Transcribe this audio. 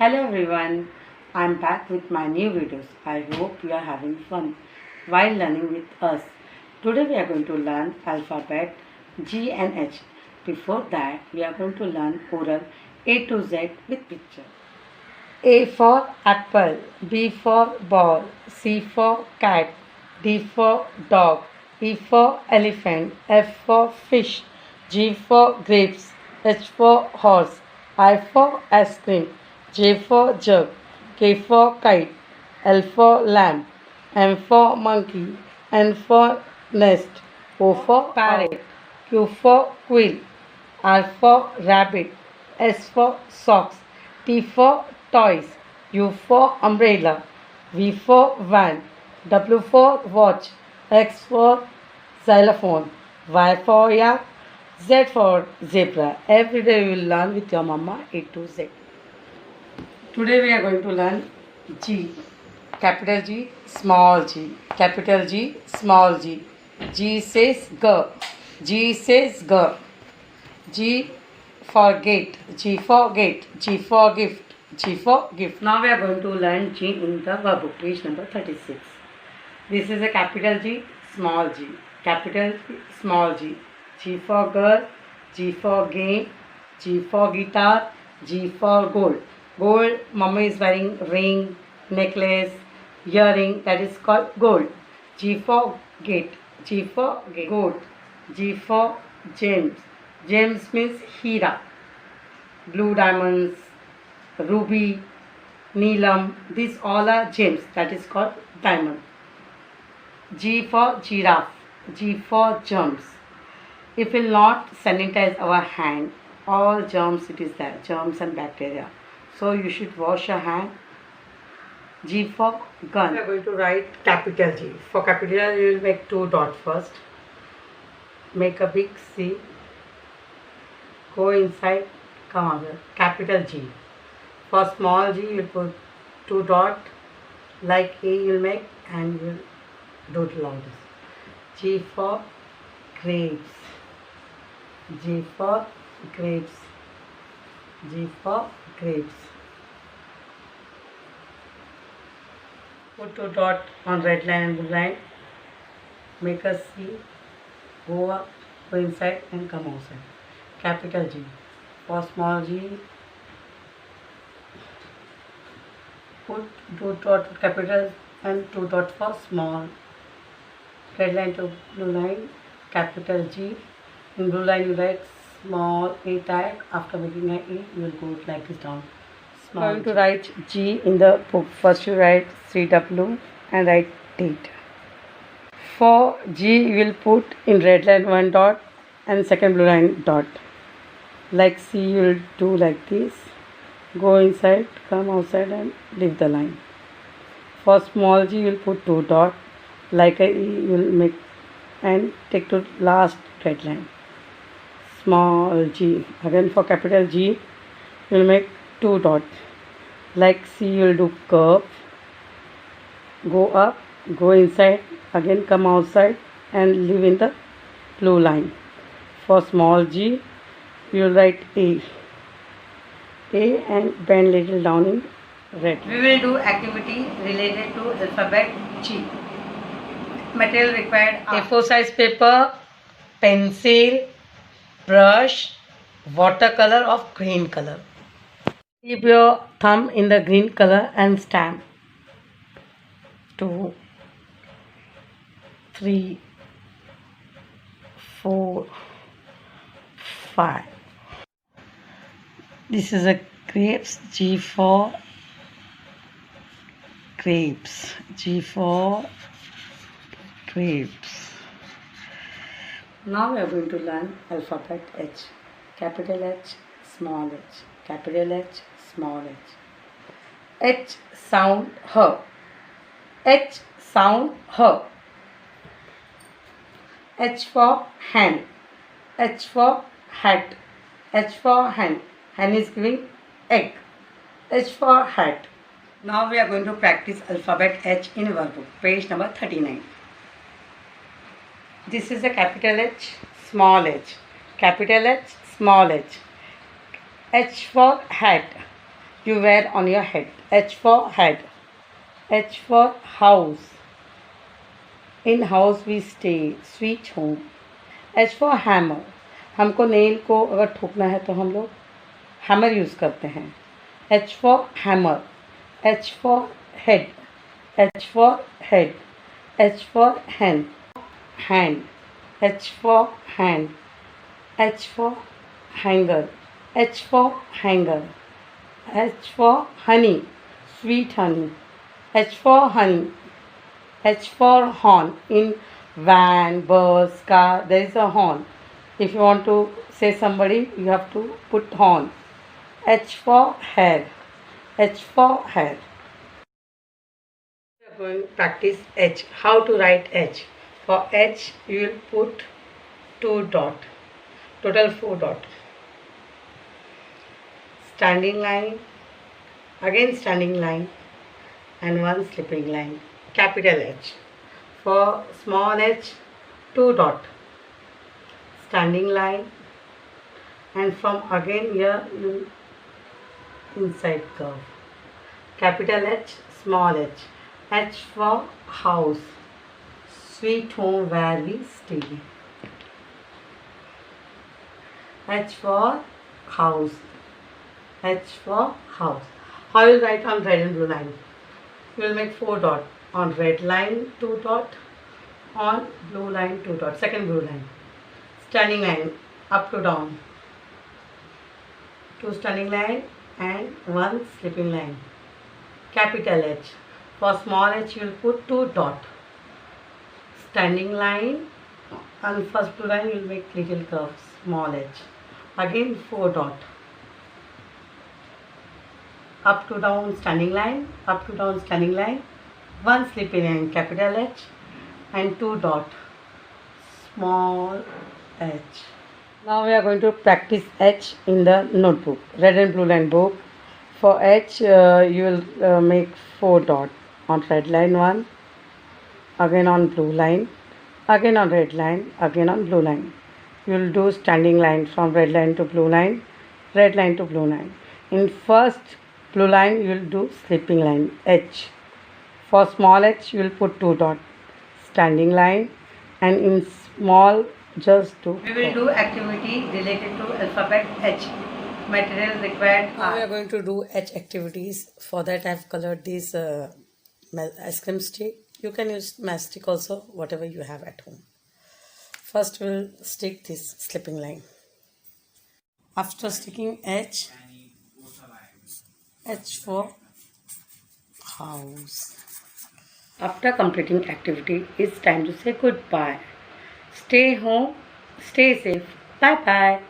Hello everyone, I'm back with my new videos. I hope you are having fun while learning with us. Today we are going to learn alphabet G and H. Before that, we are going to learn oral A to Z with picture. A for apple, B for ball, C for cat, D for dog, E for elephant, F for fish, G for grapes, H for horse, I for ice cream, J for jug, K for kite, L for lamb, M for monkey, N for nest, O for parrot, Q for quill, R for rabbit, S for socks, T for toys, U for umbrella, V for van, W for watch, X for xylophone, Y for yak, Z for zebra. Every day you will learn with your mama A to Z. Today we are going to learn G. Capital G, small g. Capital G, small g. G says G. G says G. G for gate, G for gate, G for gift, G for gift. Now we are going to learn G in the verb, page number 36. This is a capital G, small g. Capital G, small g. G for girl, G for game, G for guitar, G for gold. Gold, mama is wearing ring, necklace, earring, that is called gold. G for gate, G for goat, G for gems. Gems means hira, blue diamonds, ruby, neelam. These all are gems. That is called diamond. G for giraffe, G for germs. If we will not sanitize our hand, all germs it is there, germs and bacteria. So you should wash your hand. G for gun. We are going to write capital G. For capital you will make 2 dots first. Make a big C. Go inside, come out. Capital G. For small g, you put 2 dots, like A you will make, and you will do it like this. G for grapes. G for grapes. G for grapes. Put 2 dots on red line and blue line. Make a C. Go up, go inside, and come outside. Capital G. For small g, put 2 dots for capital and 2 dots for small. Red line to blue line, capital G. In blue line you write small a tag. After making an E, you will go like this down. Small. Going to write G in the book. First you write CW and write date. For G you will put in red line 1 dot and second blue line dot. Like C you will do like this. Go inside, come outside and leave the line. For small g you will put 2 dots. Like a E you will make and take to last red line. Small g. Again for capital G you will make 2 dots. Like C you will do curve. Go up, go inside, again come outside and leave in the blue line. For small g you will write A and bend little down in red. We will do activity related to alphabet G. Material required are A4 size paper, pencil, brush, watercolor of green color. Keep your thumb in the green color and stamp. 2, 3, 4, 5. This is a grapes, G for grapes, G for grapes. Now we are going to learn alphabet H. Capital H, small h, capital H, small h. H sound H. H sound H. H for hand, H for hat, H for hen. Hen is giving egg. H for hat. Now we are going to practice alphabet H in our book, page number 39. This is a capital H, small h. Capital H, small h. H for hat. you wear on your head. H for head. H for house. In house we stay. Sweet home. H for hammer. हमको nail को अगर ठोकना है तो हम लोग hammer use करते हैं. H for hammer. H for head. H for head. H for hand. Hand. H for hand. H for hanger. H for hanger. H for honey. Sweet honey. H for honey. H for horn. In van, bus, car, there is a horn. If you want to say somebody, you have to put horn. H for hair. H for hair. We are going to practice H. How to write H? For H, you will put 2 dot. Total 4 dot. Standing line. Again standing line. And 1 slipping line. Capital H. For small h, 2 dot. Standing line. And from again here inside curve. Capital H, small h. H for house. Sweet home where we stay. H for house. H for house. How you write on red and blue line? You will make 4 dot. On red line 2 dot. On blue line 2 dot. Second blue line. Standing line up to down. 2 standing line and 1 slipping line. Capital H. For small h you will put 2 dot. Standing line. On first blue line you will make little curve. Small h. Again 4 dot. Up to down standing line. Up to down standing line. 1 slipping line. Capital H. And 2 dot. Small h. Now we are going to practice H in the notebook. Red and blue line book. For H you will make 4 dot. On red line 1. Again on blue line. Again on red line. Again on blue line. You will do standing line from red line to blue line. Red line to blue line. In first blue line you will do slipping line H. For small h you will put 2 dot. Standing line. And in small just do. We will do activity related to alphabet H. Material required. Now we are going to do H activities. For that I have colored this ice cream stick. You can use mastic also, whatever you have at home. First we will stick this slipping line. After sticking H, H for house. After completing activity, it's time to say goodbye. Stay home, stay safe. Bye bye.